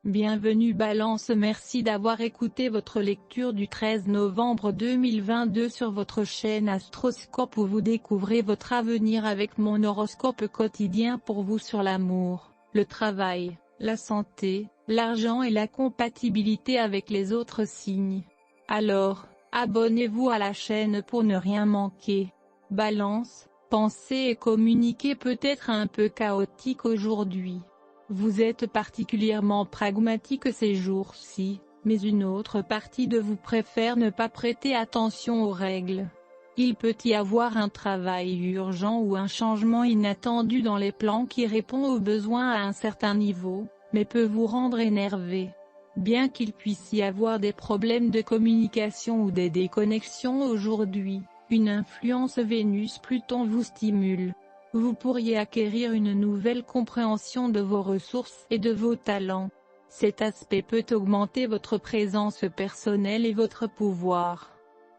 Bienvenue Balance, merci d'avoir écouté votre lecture du 13 novembre 2022 sur votre chaîne Astroscope où vous découvrez votre avenir avec mon horoscope quotidien pour vous sur l'amour, le travail, la santé, l'argent et la compatibilité avec les autres signes. Alors, abonnez-vous à la chaîne pour ne rien manquer. Balance, penser et communiquer peut être un peu chaotique aujourd'hui. Vous êtes particulièrement pragmatique ces jours-ci, mais une autre partie de vous préfère ne pas prêter attention aux règles. Il peut y avoir un travail urgent ou un changement inattendu dans les plans qui répond aux besoins à un certain niveau, mais peut vous rendre énervé. Bien qu'il puisse y avoir des problèmes de communication ou des déconnexions aujourd'hui, une influence Vénus-Pluton vous stimule. Vous pourriez acquérir une nouvelle compréhension de vos ressources et de vos talents. Cet aspect peut augmenter votre présence personnelle et votre pouvoir.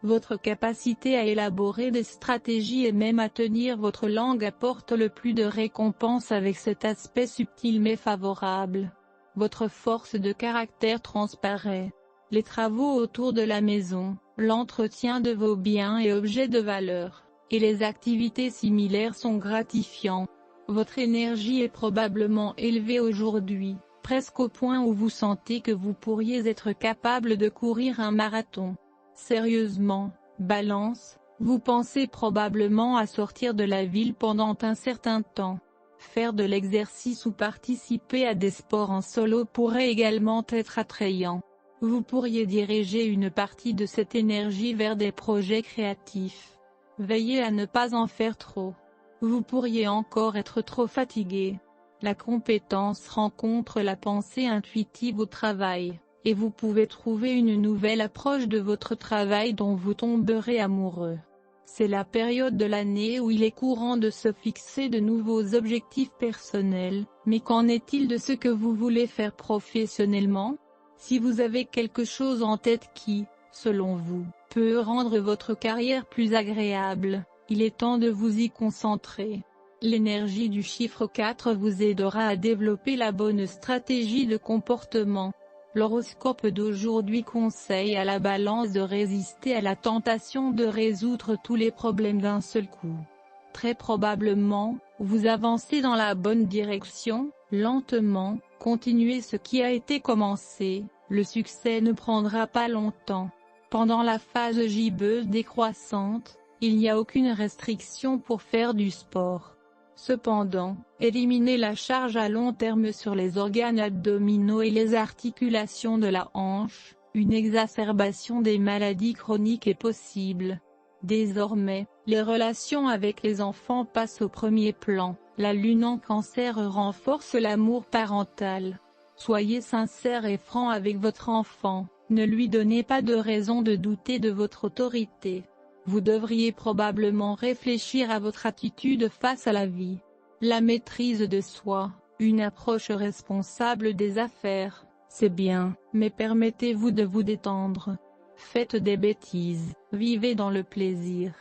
Votre capacité à élaborer des stratégies et même à tenir votre langue apporte le plus de récompenses avec cet aspect subtil mais favorable. Votre force de caractère transparaît. Les travaux autour de la maison, l'entretien de vos biens et objets de valeur, et les activités similaires sont gratifiants. Votre énergie est probablement élevée aujourd'hui, presque au point où vous sentez que vous pourriez être capable de courir un marathon. Sérieusement, Balance, vous pensez probablement à sortir de la ville pendant un certain temps. Faire de l'exercice ou participer à des sports en solo pourrait également être attrayant. Vous pourriez diriger une partie de cette énergie vers des projets créatifs. Veillez à ne pas en faire trop. Vous pourriez encore être trop fatigué. La compétence rencontre la pensée intuitive au travail, et vous pouvez trouver une nouvelle approche de votre travail dont vous tomberez amoureux. C'est la période de l'année où il est courant de se fixer de nouveaux objectifs personnels, mais qu'en est-il de ce que vous voulez faire professionnellement? Si vous avez quelque chose en tête qui, selon vous, peut rendre votre carrière plus agréable, il est temps de vous y concentrer. L'énergie du chiffre 4 vous aidera à développer la bonne stratégie de comportement. L'horoscope d'aujourd'hui conseille à la Balance de résister à la tentation de résoudre tous les problèmes d'un seul coup. Très probablement, vous avancez dans la bonne direction, lentement, continuez ce qui a été commencé, le succès ne prendra pas longtemps. Pendant la phase gibbeuse décroissante, il n'y a aucune restriction pour faire du sport. Cependant, éliminez la charge à long terme sur les organes abdominaux et les articulations de la hanche, une exacerbation des maladies chroniques est possible. Désormais, les relations avec les enfants passent au premier plan, la lune en Cancer renforce l'amour parental. Soyez sincère et franc avec votre enfant. Ne lui donnez pas de raison de douter de votre autorité. Vous devriez probablement réfléchir à votre attitude face à la vie. La maîtrise de soi, une approche responsable des affaires, c'est bien, mais permettez-vous de vous détendre. Faites des bêtises, vivez dans le plaisir.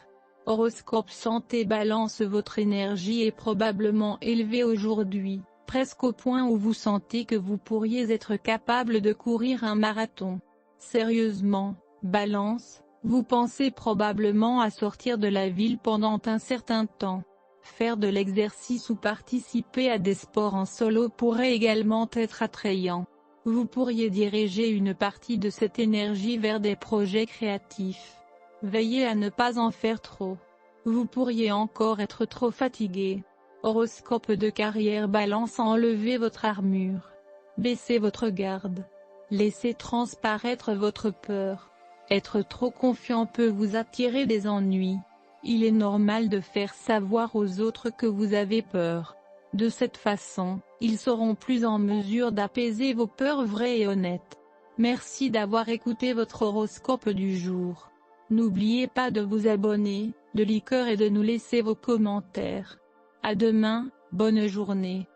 Horoscope santé Balance, votre énergie est probablement élevée aujourd'hui, presque au point où vous sentez que vous pourriez être capable de courir un marathon. Sérieusement, Balance, vous pensez probablement à sortir de la ville pendant un certain temps. Faire de l'exercice ou participer à des sports en solo pourrait également être attrayant. Vous pourriez diriger une partie de cette énergie vers des projets créatifs. Veillez à ne pas en faire trop. Vous pourriez encore être trop fatigué. Horoscope de carrière Balance, enlevez votre armure. Baissez votre garde. Laissez transparaître votre peur. Être trop confiant peut vous attirer des ennuis. Il est normal de faire savoir aux autres que vous avez peur. De cette façon, ils seront plus en mesure d'apaiser vos peurs vraies et honnêtes. Merci d'avoir écouté votre horoscope du jour. N'oubliez pas de vous abonner, de liker et de nous laisser vos commentaires. À demain, bonne journée.